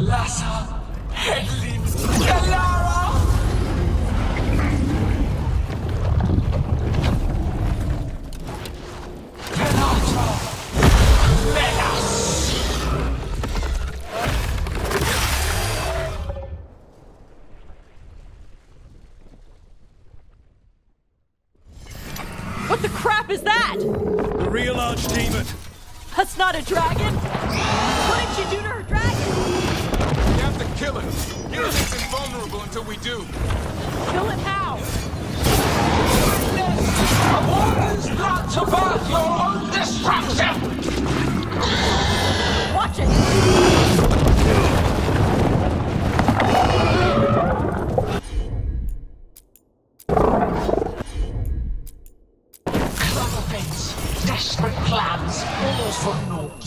Lassa, Hedlin, Galara! Penatra, Menas! What the crap is that? The real archdemon. That's not a dragon! What did you do to her dragon? We have to kill it! It makes invulnerable until we do! Kill it how? Orders not to birth your own destruction! Watch it! Clever things, desperate plans, all for naught.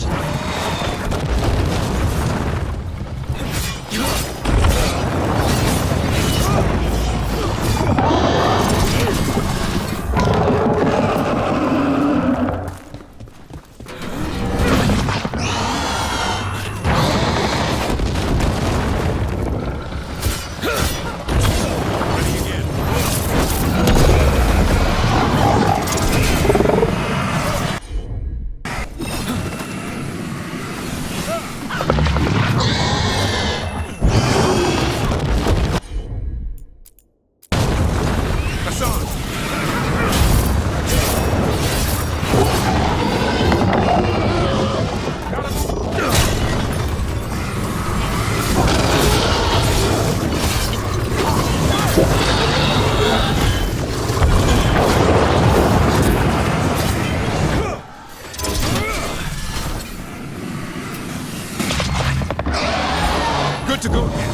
Good to go again.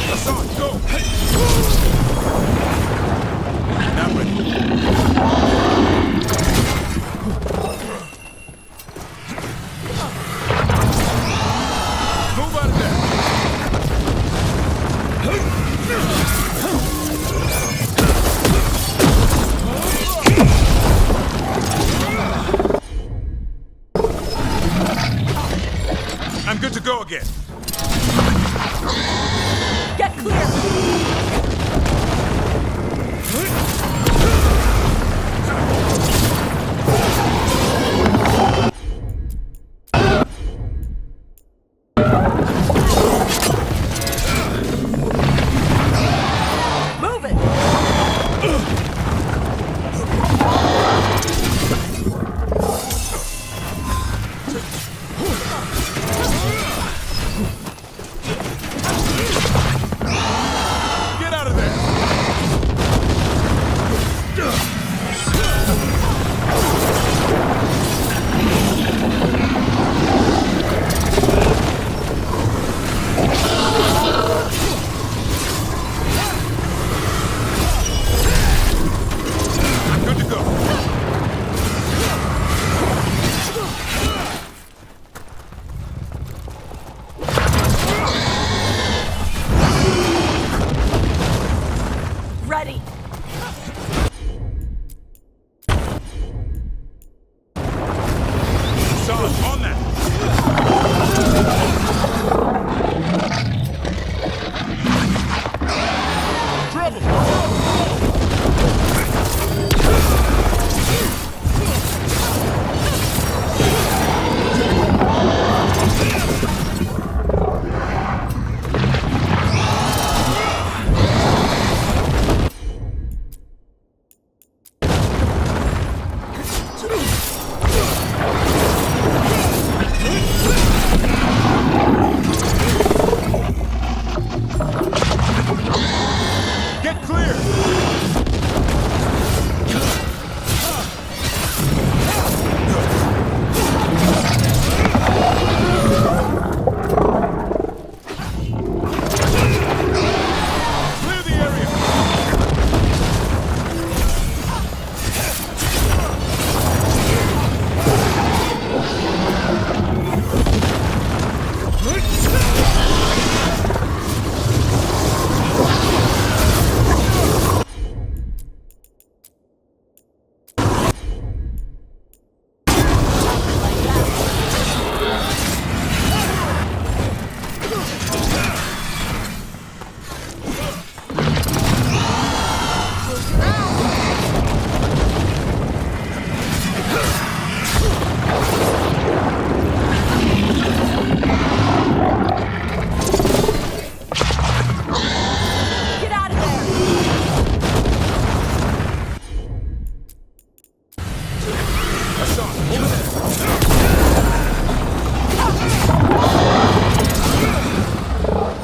Hassan, go! Now ready. Move out of there. I'm good to go again. Get clear! Move it!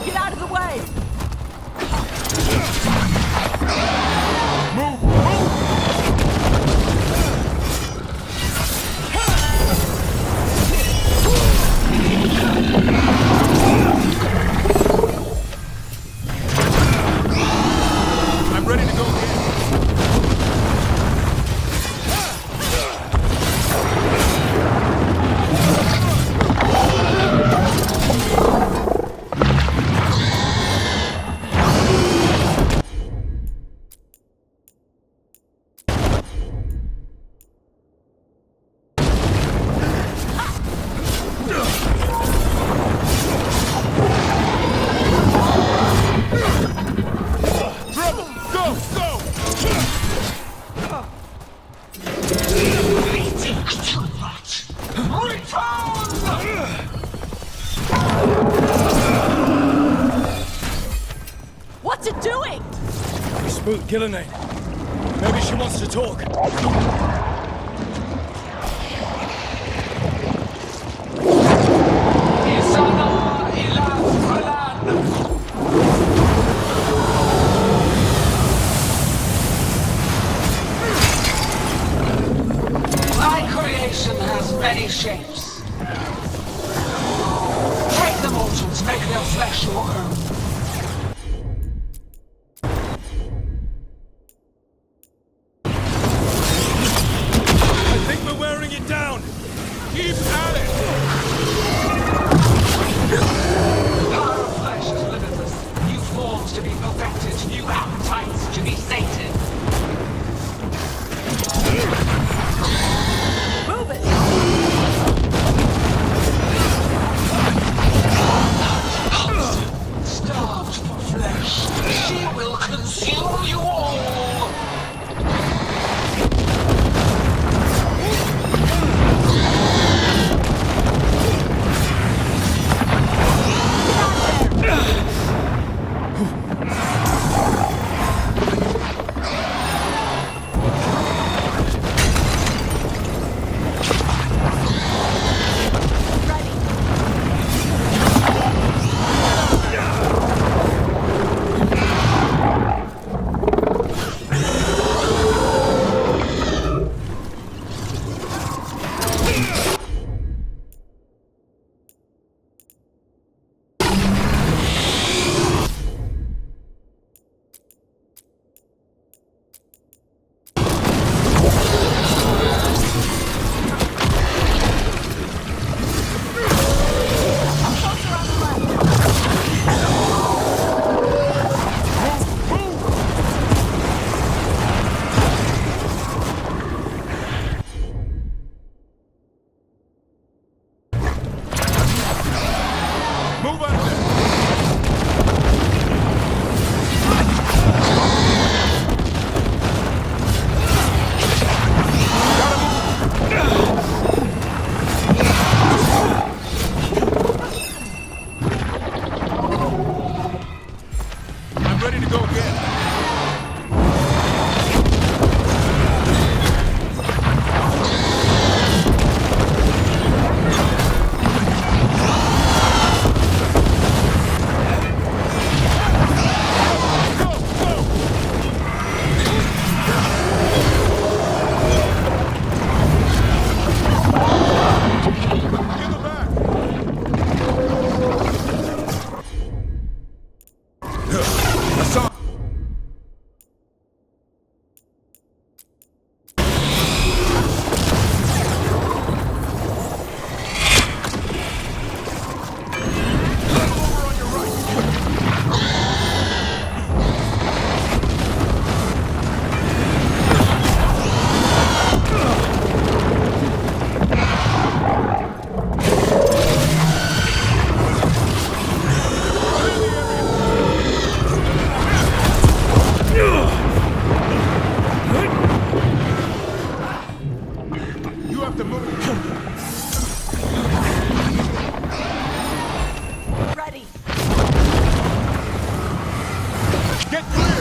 Get out of the way! I'm ready to go again. Trouble! Go! Go! Think too much. Return! What's it doing? We spooked Gillenade. Maybe she wants to talk. Isana ila Falan. My creation has many shapes. Take the mortals, make their flesh your own. I think we're wearing it down. Keep at it. The power of flesh is limitless. New forms to be perfected, new appetites to be sated. Move it! Starved for flesh, she will consume you all! Move out there. I'm ready to go again. Go! Go! In the back! I saw. Over on your right. You have to move. Ready! Get clear!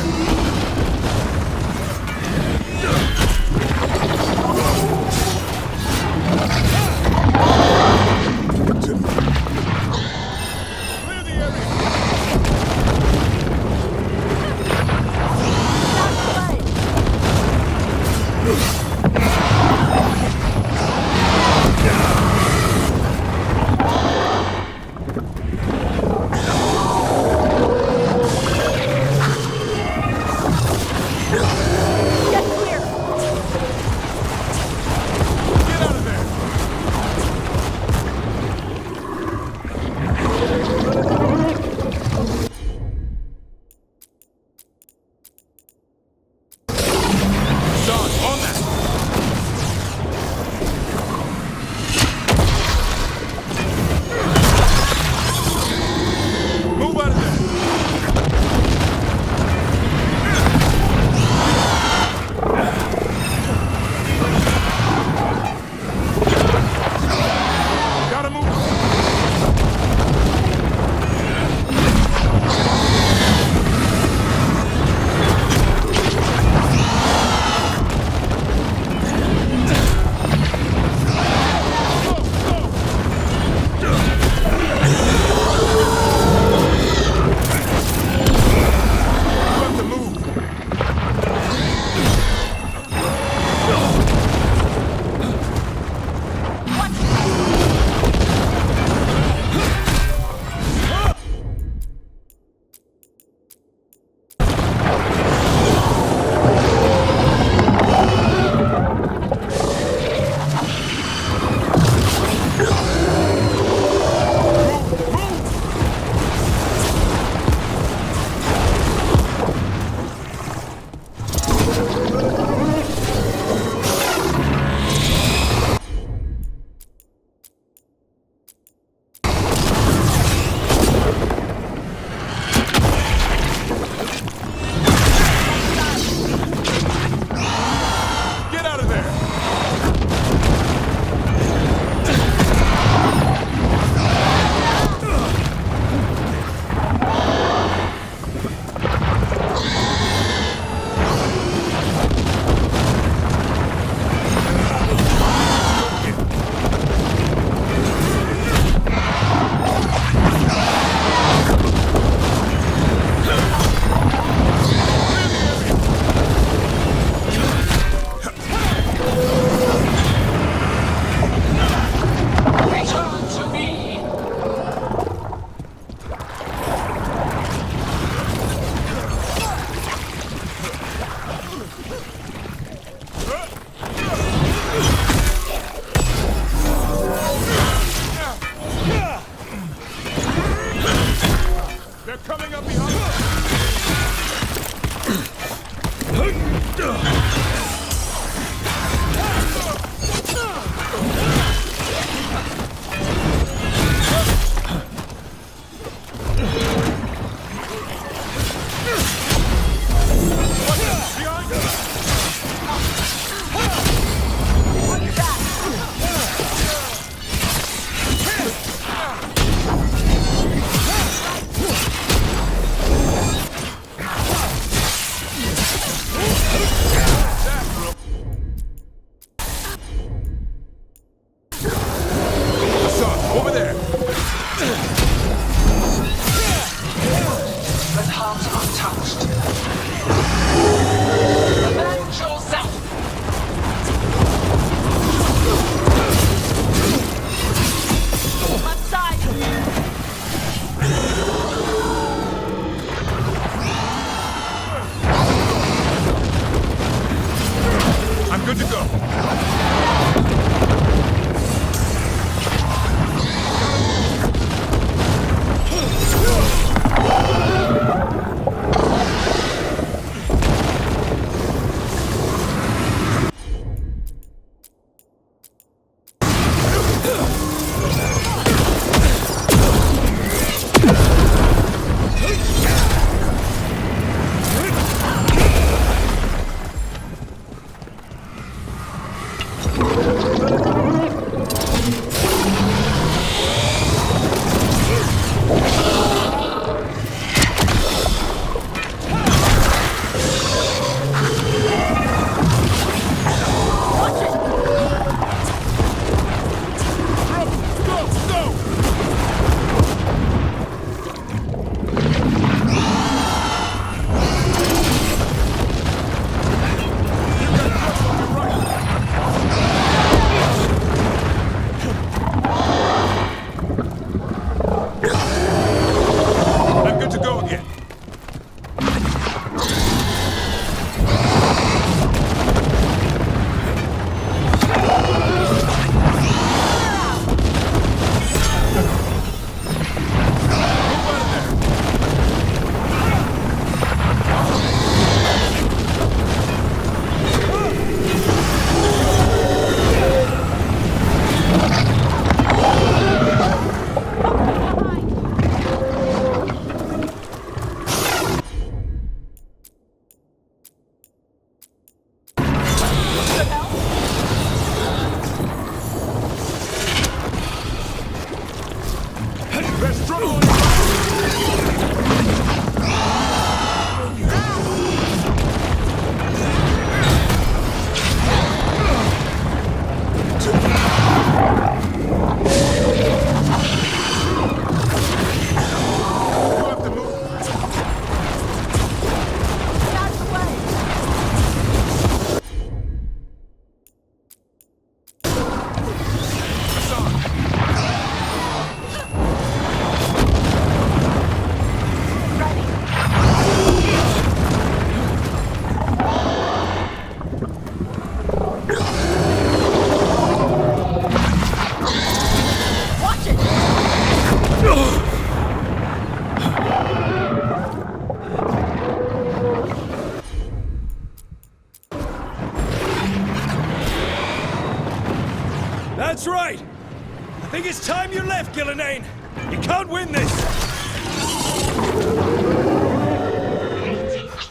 That's right! I think it's time you left, Gillenane! You can't win this!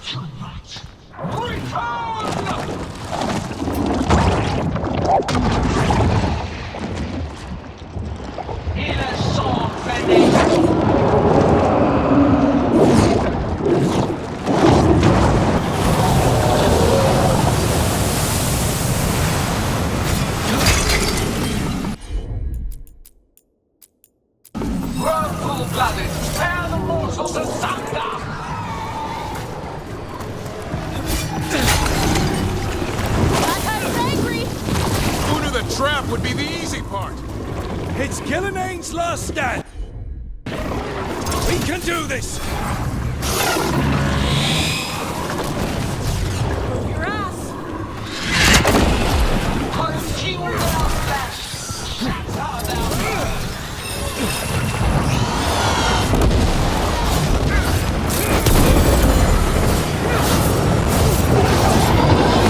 Too much. Return! In a sword bending. Run full-blooded, tear the mortals asunder! That guy's angry! Who knew the trap would be the easy part? It's Gillenane's last stand! We can do this! Your ass! Consume their flesh! Shatter their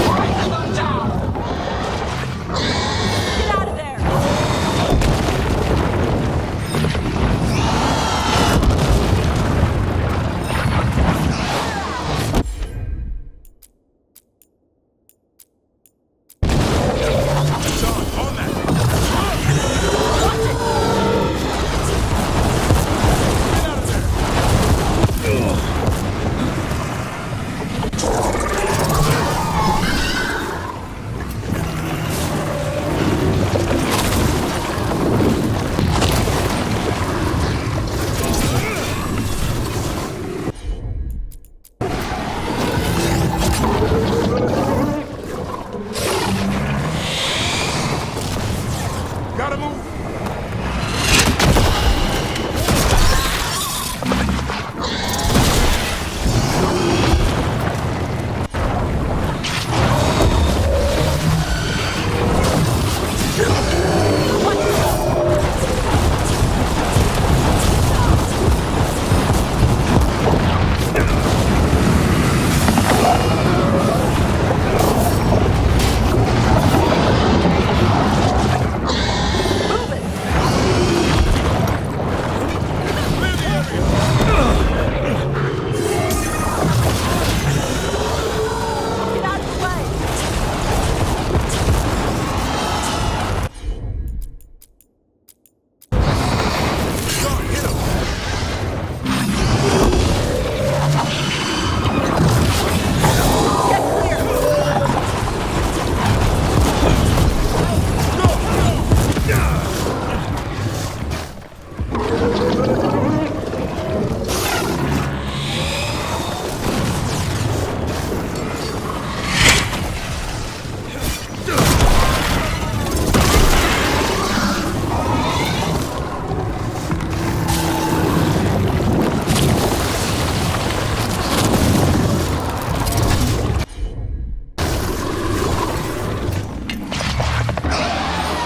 break them down! Get out of there! It's on that! Watch it! Get out of there! Gotta move! Move it! Clear the area! Get out of the way! John, hit him! Get clear!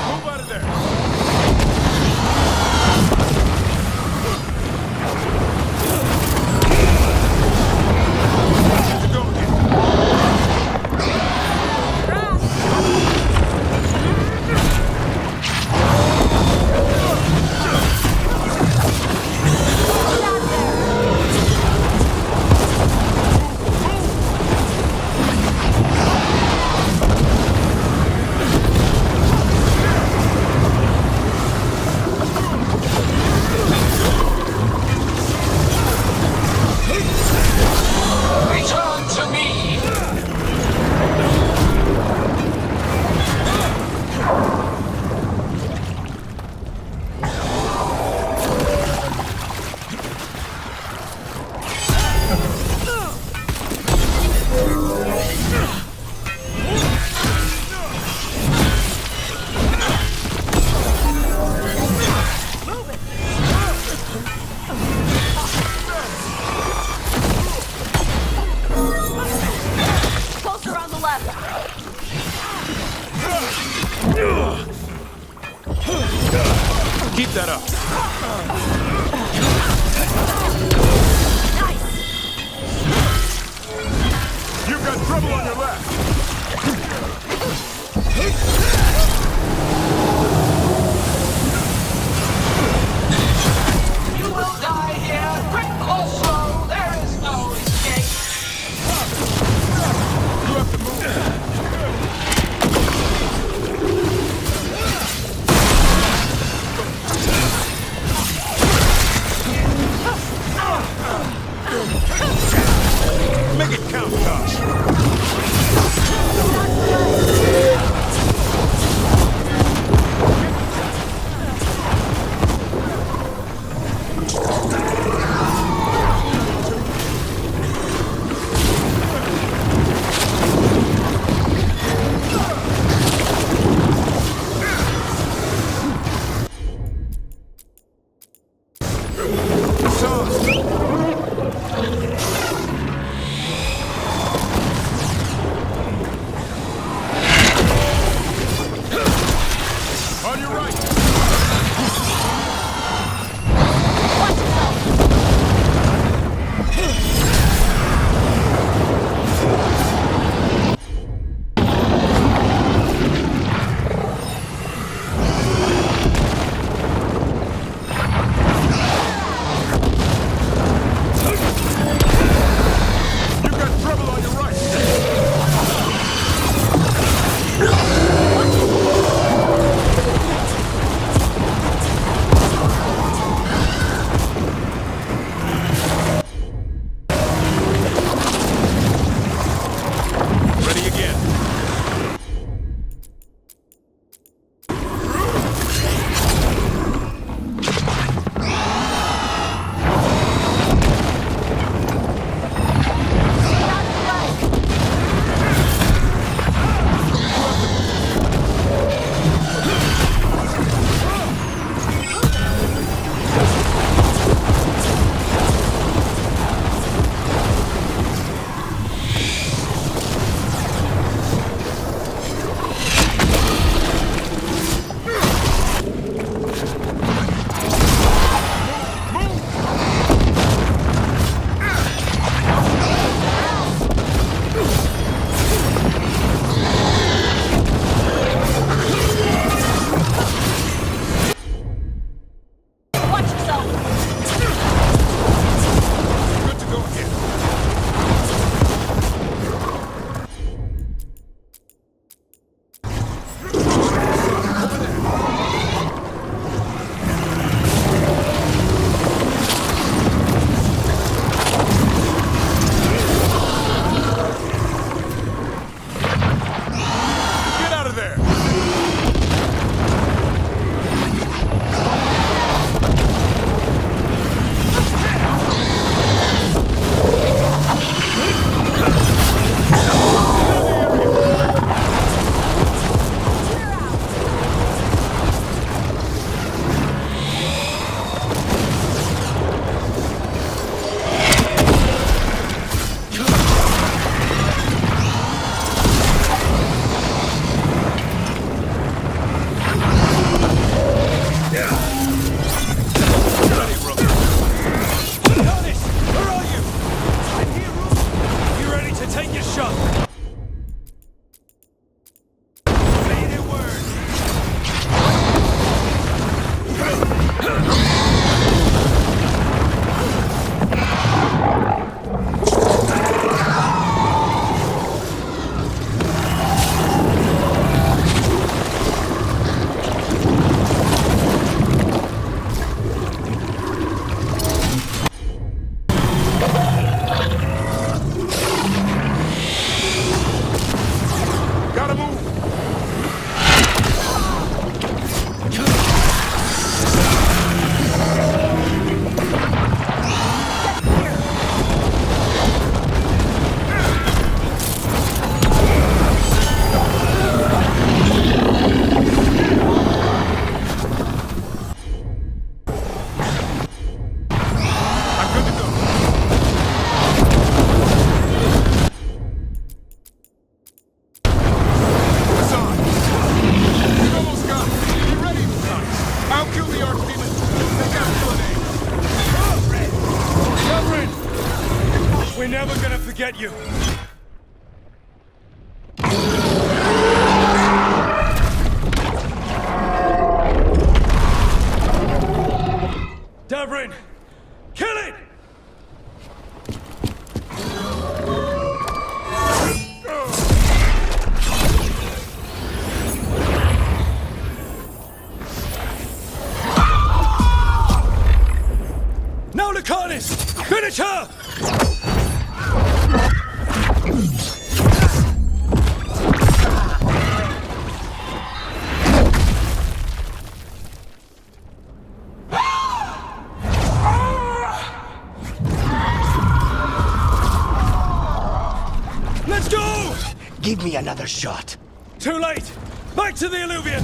Move out of there! Good to go again. Your ass! Get out of there! Return to me! Closer on the left! Keep that up! Nice! You've got trouble on your left! get you! Davrin! Kill it! Now, Lucanus! Finish her! Let's go! Give me another shot. Too late! Back to the alluvion!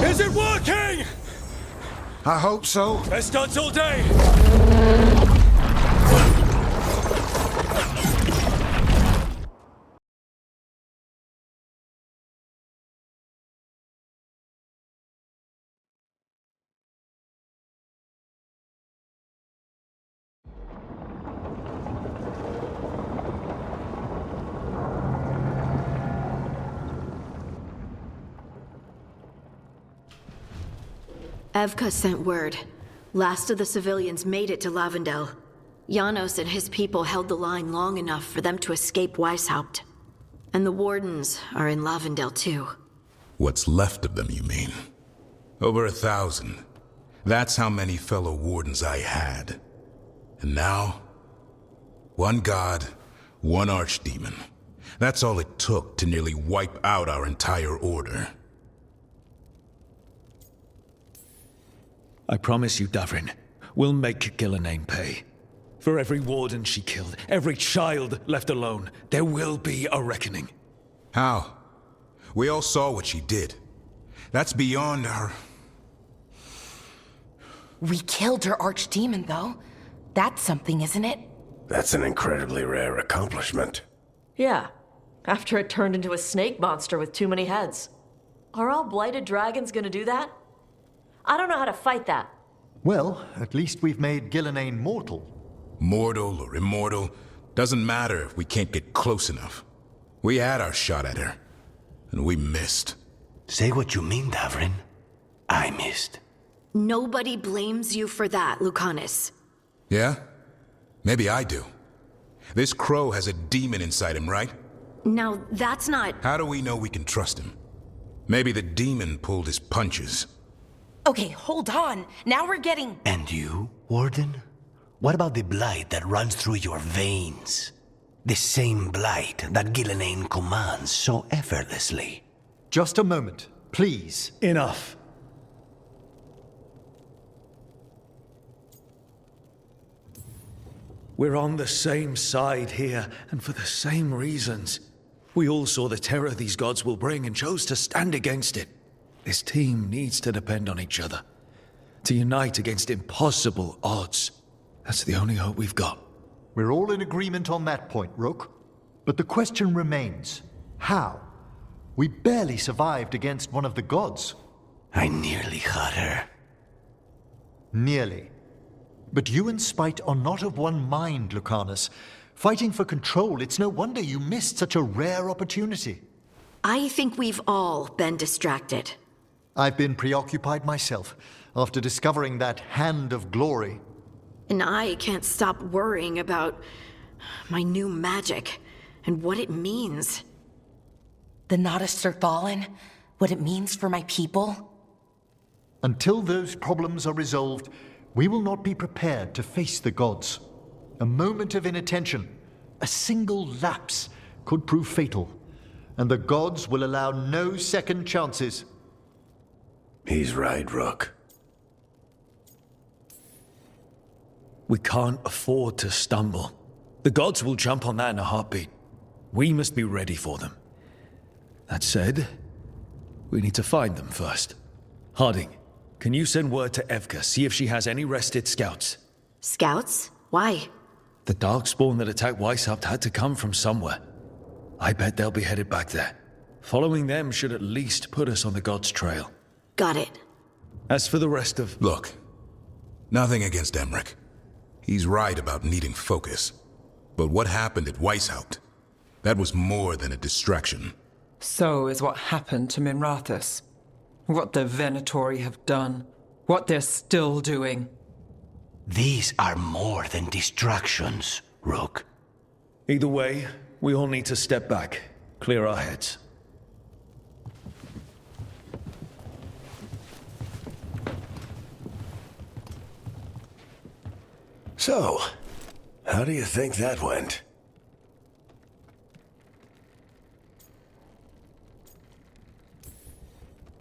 Is it working? I hope so. Best starts all day! Evka sent word. Last of the civilians made it to Lavendel. Janos and his people held the line long enough for them to escape Weishaupt. And the Wardens are in Lavendel too. What's left of them, you mean? Over 1,000. That's how many fellow Wardens I had. And now? One god, one archdemon. That's all it took to nearly wipe out our entire order. I promise you, Davrin, we'll make Gillenane pay. For every warden she killed, every child left alone, there will be a reckoning. How? We all saw what she did. That's beyond our... We killed her archdemon, though. That's something, isn't it? That's an incredibly rare accomplishment. Yeah, after it turned into a snake monster with too many heads. Are all blighted dragons gonna do that? I don't know how to fight that. Well, at least we've made Gillenane mortal. Mortal or immortal, doesn't matter if we can't get close enough. We had our shot at her, and we missed. Say what you mean, Davrin. I missed. Nobody blames you for that, Lucanus. Yeah? Maybe I do. This crow has a demon inside him, right? Now, that's not... How do we know we can trust him? Maybe the demon pulled his punches. Okay, hold on. Now we're getting... And you, Warden? What about the blight that runs through your veins? The same blight that Gillenane commands so effortlessly. Just a moment, please. Enough. We're on the same side here, and for the same reasons. We all saw the terror these gods will bring and chose to stand against it. This team needs to depend on each other. To unite against impossible odds. That's the only hope we've got. We're all in agreement on that point, Rook. But the question remains, how? We barely survived against one of the gods. I nearly had her. Nearly. But you and Spite are not of one mind, Lucanus. Fighting for control, it's no wonder you missed such a rare opportunity. I think we've all been distracted. I've been preoccupied myself, after discovering that Hand of Glory. And I can't stop worrying about my new magic and what it means. The Noddists are fallen? What it means for my people? Until those problems are resolved, we will not be prepared to face the gods. A moment of inattention, a single lapse, could prove fatal, and the gods will allow no second chances. He's right, Rook. We can't afford to stumble. The gods will jump on that in a heartbeat. We must be ready for them. That said, we need to find them first. Harding, can you send word to Evka, see if she has any rested scouts? Scouts? Why? The Darkspawn that attacked Weishaupt had to come from somewhere. I bet they'll be headed back there. Following them should at least put us on the gods' trail. Got it. As for the rest of... Look, nothing against Emmerich. He's right about needing focus. But what happened at Weishaupt? That was more than a distraction. So is what happened to Minrathous. What the Venatori have done. What they're still doing. These are more than distractions, Rook. Either way, we all need to step back, clear our heads. So, how do you think that went?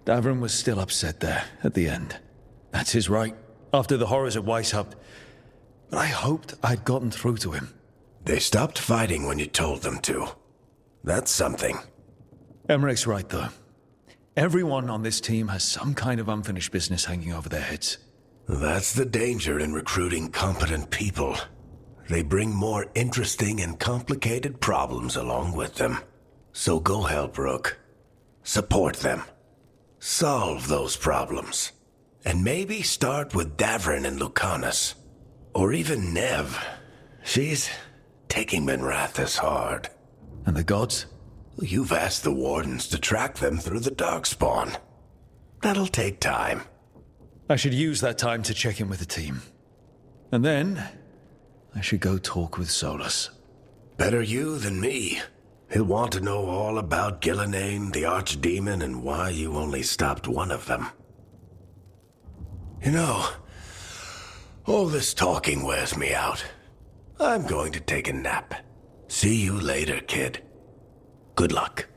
Davrin was still upset there, at the end. That's his right, after the horrors at Weishaupt. But I hoped I'd gotten through to him. They stopped fighting when you told them to. That's something. Emmerich's right, though. Everyone on this team has some kind of unfinished business hanging over their heads. That's the danger in recruiting competent people. They bring more interesting and complicated problems along with them. So go help, Rook. Support them. Solve those problems. And maybe start with Davrin and Lucanus. Or even Nev. She's taking Minrathous hard. And the gods? You've asked the Wardens to track them through the Darkspawn. That'll take time. I should use that time to check in with the team. And then, I should go talk with Solus. Better you than me. He'll want to know all about Gillenane, the Archdemon, and why you only stopped one of them. You know, all this talking wears me out. I'm going to take a nap. See you later, kid. Good luck.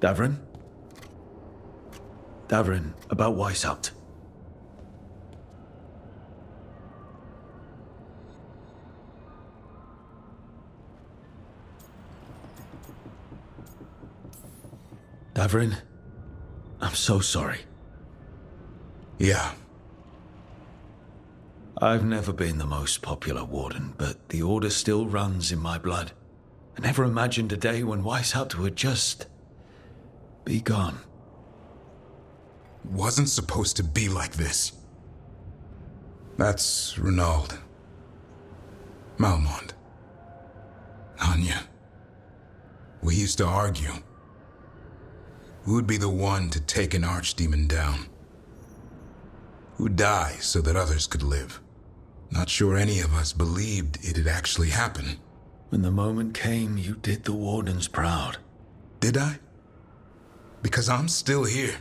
Davrin? Davrin, about Weishaupt. Davrin, I'm so sorry. Yeah. I've never been the most popular warden, but the Order still runs in my blood. I never imagined a day when Weishaupt would just... be gone. Wasn't supposed to be like this. That's Renaud. Malmond. Anya. We used to argue. Who'd be the one to take an archdemon down? Who'd die so that others could live? Not sure any of us believed it'd actually happen. When the moment came, you did the Wardens proud. Did I? Because I'm still here.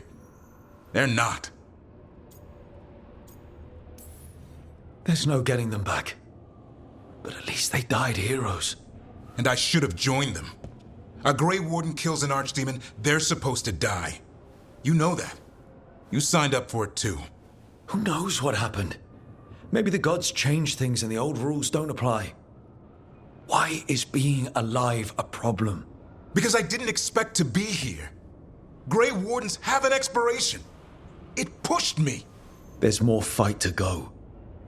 They're not. There's no getting them back. But at least they died heroes. And I should have joined them. A Grey Warden kills an archdemon, they're supposed to die. You know that. You signed up for it too. Who knows what happened? Maybe the gods changed things and the old rules don't apply. Why is being alive a problem? Because I didn't expect to be here. Grey Wardens have an expiration. It pushed me. There's more fight to go.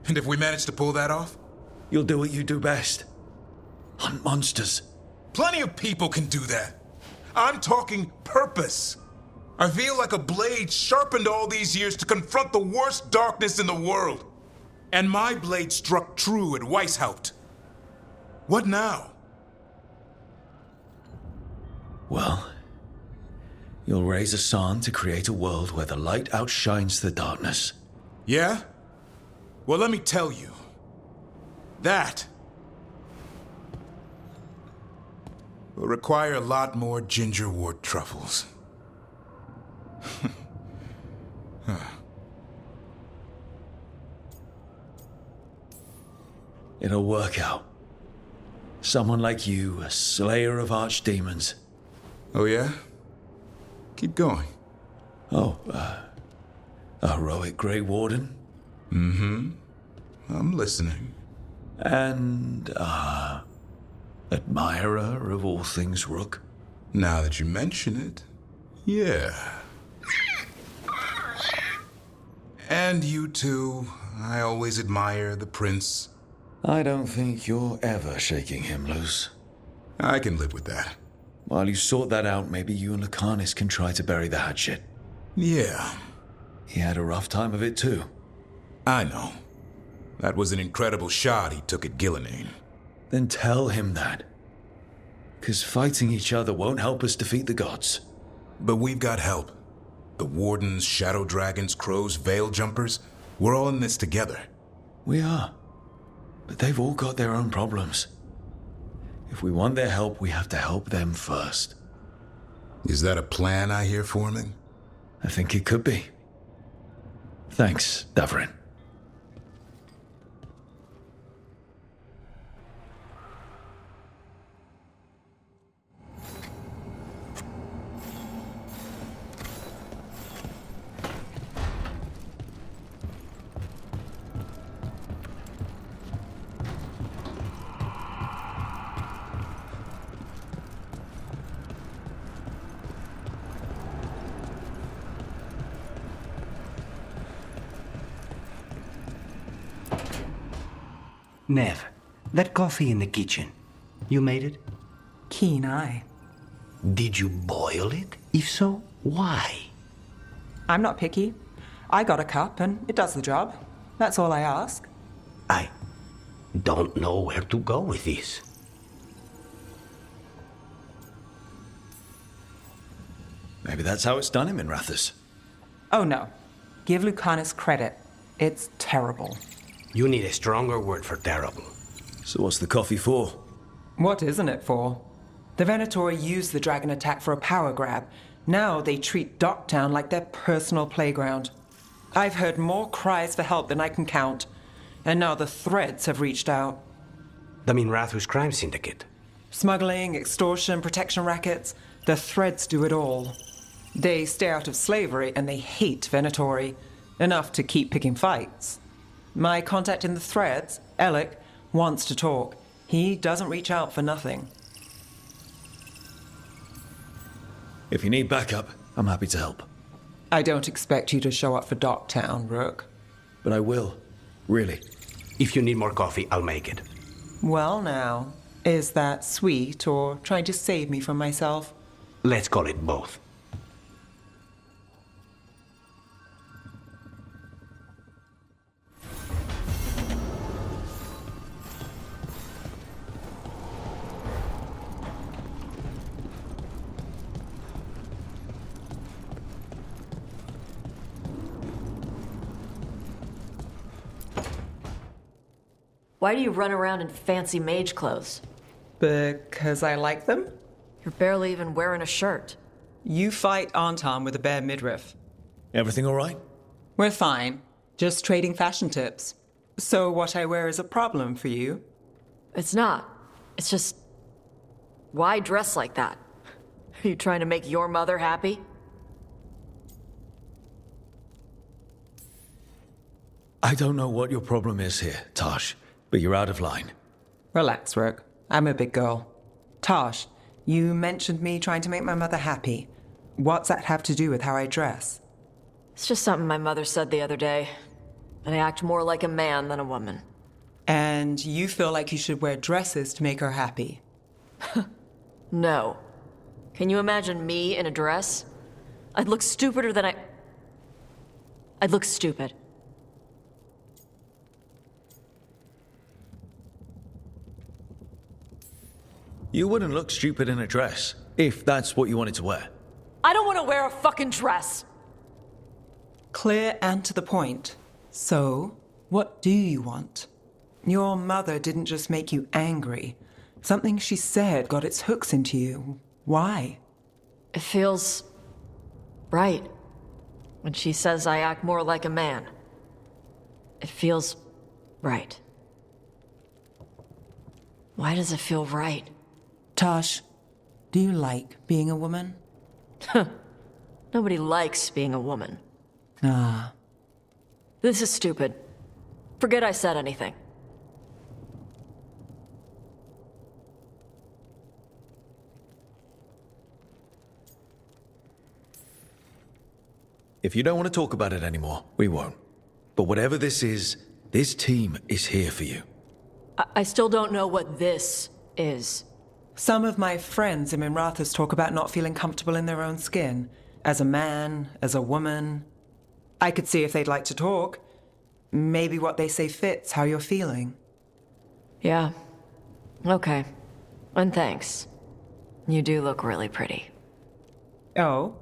And if we manage to pull that off? You'll do what you do best. Hunt monsters. Plenty of people can do that. I'm talking purpose. I feel like a blade sharpened all these years to confront the worst darkness in the world. And my blade struck true at Weishaupt. What now? Well, you'll raise a San to create a world where the light outshines the darkness. Yeah? Well, let me tell you. That will require a lot more gingerwort truffles. It'll work out. Someone like you, a slayer of archdemons. Oh, yeah? Keep going. Oh, a heroic Grey Warden? Mm-hmm. I'm listening. And, admirer of all things Rook? Now that you mention it, yeah. And you too. I always admire the prince. I don't think you're ever shaking him loose. I can live with that. While you sort that out, maybe you and Lucanus can try to bury the hatchet. Yeah. He had a rough time of it too. I know. That was an incredible shot he took at Gillinane. Then tell him that. 'Cause fighting each other won't help us defeat the gods. But we've got help. The Wardens, Shadow Dragons, Crows, Veil Jumpers. We're all in this together. We are. But they've all got their own problems. If we want their help, we have to help them first. Is that a plan I hear forming? I think it could be. Thanks, Davrin. Nev, that coffee in the kitchen, you made it? Keen eye. Did you boil it? If so, why? I'm not picky. I got a cup and it does the job. That's all I ask. I don't know where to go with this. Maybe that's how it's done in Minrathous. Oh no. Give Lucanus credit. It's terrible. You need a stronger word for terrible. So what's the coffee for? What isn't it for? The Venatori used the dragon attack for a power grab. Now they treat Docktown like their personal playground. I've heard more cries for help than I can count. And now the Threads have reached out. The Minrathous crime syndicate. Smuggling, extortion, protection rackets. The Threads do it all. They stay out of slavery and they hate Venatori. Enough to keep picking fights. My contact in the Threads, Alec, wants to talk. He doesn't reach out for nothing. If you need backup, I'm happy to help. I don't expect you to show up for Docktown, Rook. But I will. Really. If you need more coffee, I'll make it. Well now, is that sweet or trying to save me from myself? Let's call it both. Why do you run around in fancy mage clothes? Because I like them? You're barely even wearing a shirt. You fight Anton with a bare midriff. Everything all right? We're fine. Just trading fashion tips. So what I wear is a problem for you? It's not. It's just... Why dress like that? Are you trying to make your mother happy? I don't know what your problem is here, Tosh, but you're out of line. Relax, Rook. I'm a big girl. Tosh, you mentioned me trying to make my mother happy. What's that have to do with how I dress? It's just something my mother said the other day. That I act more like a man than a woman. And you feel like you should wear dresses to make her happy? No. Can you imagine me in a dress? I'd look stupider than I'd look stupid. You wouldn't look stupid in a dress, if that's what you wanted to wear. I don't want to wear a fucking dress! Clear and to the point. So, what do you want? Your mother didn't just make you angry. Something she said got its hooks into you. Why? It feels right. When she says I act more like a man. It feels right. Why does it feel right? Tosh, do you like being a woman? Nobody likes being a woman. Ah. This is stupid. Forget I said anything. If you don't want to talk about it anymore, we won't. But whatever this is, this team is here for you. I still don't know what this is. Some of my friends in Minrathous talk about not feeling comfortable in their own skin. As a man, as a woman. I could see if they'd like to talk. Maybe what they say fits how you're feeling. Yeah. Okay. And thanks. You do look really pretty. Oh?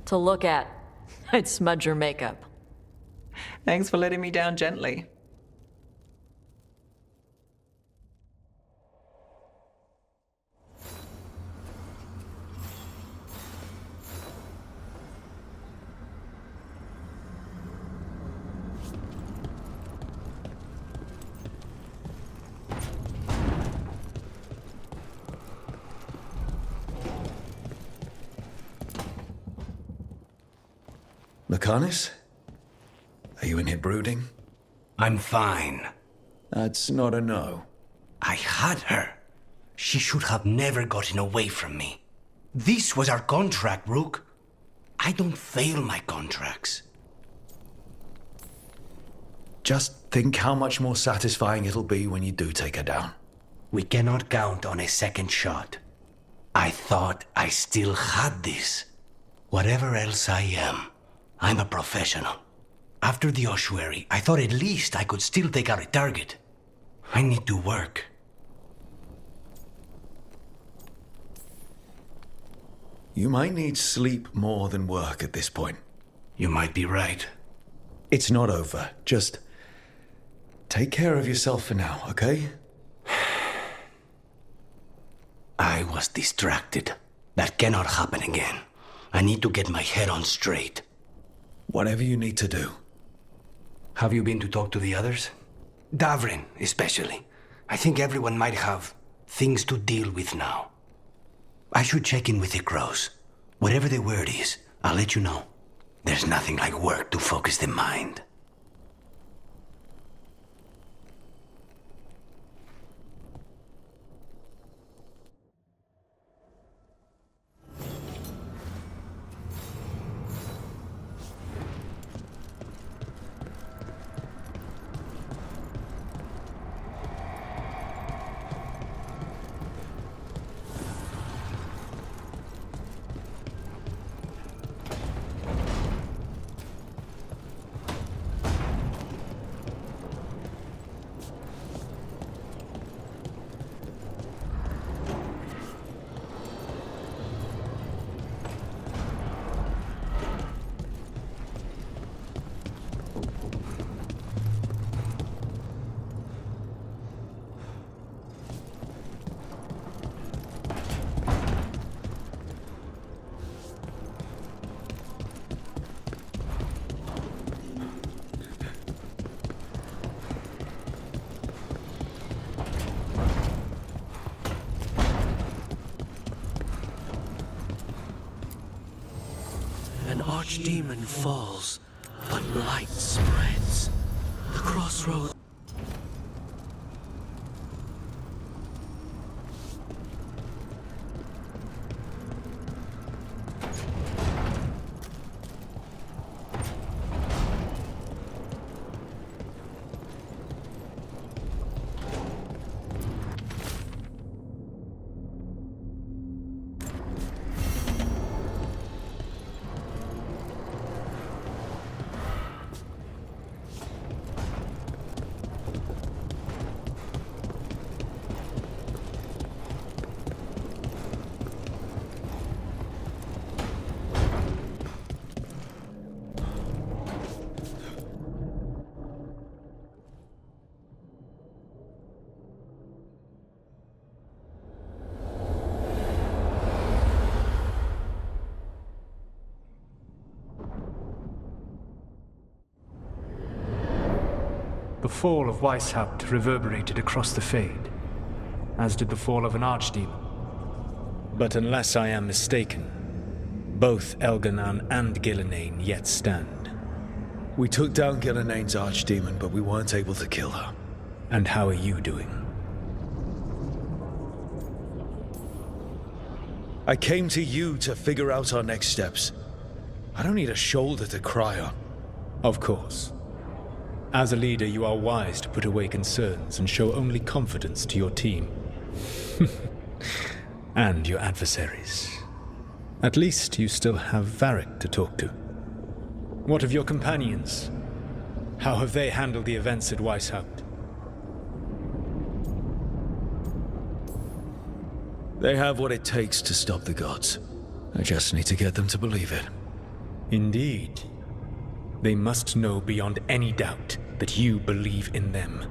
To look at, I'd smudge your makeup. Thanks for letting me down gently. Lakanis? Are you in here brooding? I'm fine. That's not a no. I had her. She should have never gotten away from me. This was our contract, Rook. I don't fail my contracts. Just think how much more satisfying it'll be when you do take her down. We cannot count on a second shot. I thought I still had this. Whatever else I am, I'm a professional. After the ossuary, I thought at least I could still take out a target. I need to work. You might need sleep more than work at this point. You might be right. It's not over. Just take care of yourself for now, okay? I was distracted. That cannot happen again. I need to get my head on straight. Whatever you need to do. Have you been to talk to the others? Davrin, especially. I think everyone might have things to deal with now. I should check in with the crows. Whatever the word is, I'll let you know. There's nothing like work to focus the mind. An archdemon falls, but light spreads. The crossroads. fall of Weishaupt reverberated across the Fade, as did the fall of an archdemon. But unless I am mistaken, both Elganan and Gillenane yet stand. We took down Gillenane's archdemon, but we weren't able to kill her. And how are you doing? I came to you to figure out our next steps. I don't need a shoulder to cry on. Of course. As a leader, you are wise to put away concerns and show only confidence to your team. And your adversaries. At least you still have Varric to talk to. What of your companions? How have they handled the events at Weishaupt? They have what it takes to stop the gods. I just need to get them to believe it. Indeed. They must know beyond any doubt that you believe in them.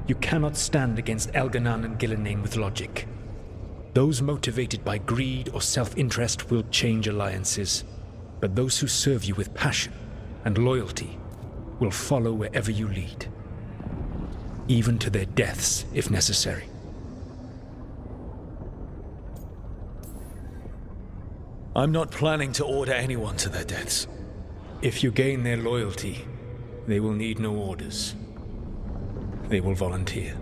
You cannot stand against Elganan and Gillenane with logic. Those motivated by greed or self-interest will change alliances, but those who serve you with passion and loyalty will follow wherever you lead, even to their deaths if necessary. I'm not planning to order anyone to their deaths. If you gain their loyalty, they will need no orders. They will volunteer.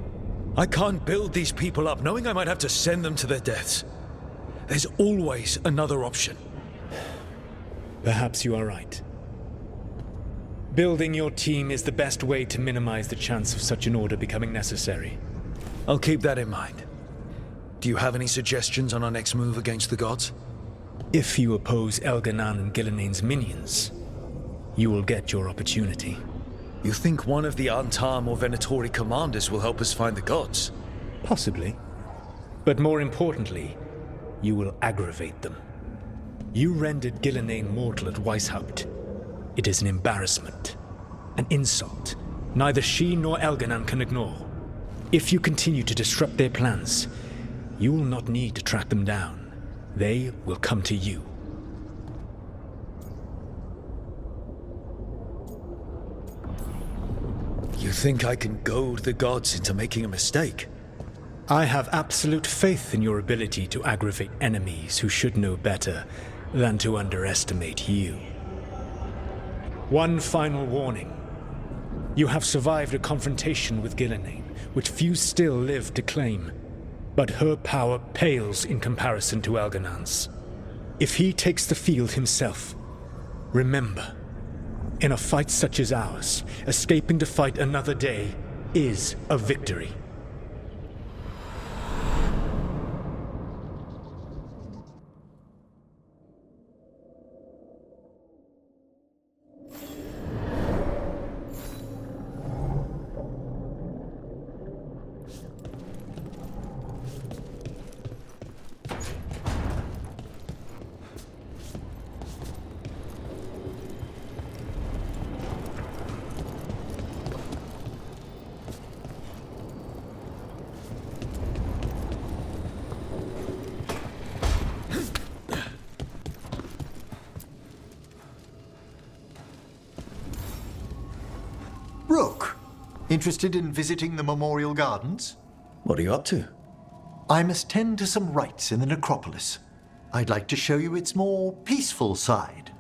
I can't build these people up knowing I might have to send them to their deaths. There's always another option. Perhaps you are right. Building your team is the best way to minimize the chance of such an order becoming necessary. I'll keep that in mind. Do you have any suggestions on our next move against the gods? If you oppose Elganan and Gillenane's minions, you will get your opportunity. You think one of the Antam or Venatori commanders will help us find the gods? Possibly. But more importantly, you will aggravate them. You rendered Gillenane mortal at Weishaupt. It is an embarrassment, an insult neither she nor Elganan can ignore. If you continue to disrupt their plans, you will not need to track them down. They will come to you. You think I can goad the gods into making a mistake? I have absolute faith in your ability to aggravate enemies who should know better than to underestimate you. One final warning. You have survived a confrontation with Gillenane, which few still live to claim. But her power pales in comparison to Elganan's. If he takes the field himself, remember, in a fight such as ours, escaping to fight another day is a victory. Rook, interested in visiting the Memorial Gardens? What are you up to? I must tend to some rites in the necropolis. I'd like to show you its more peaceful side.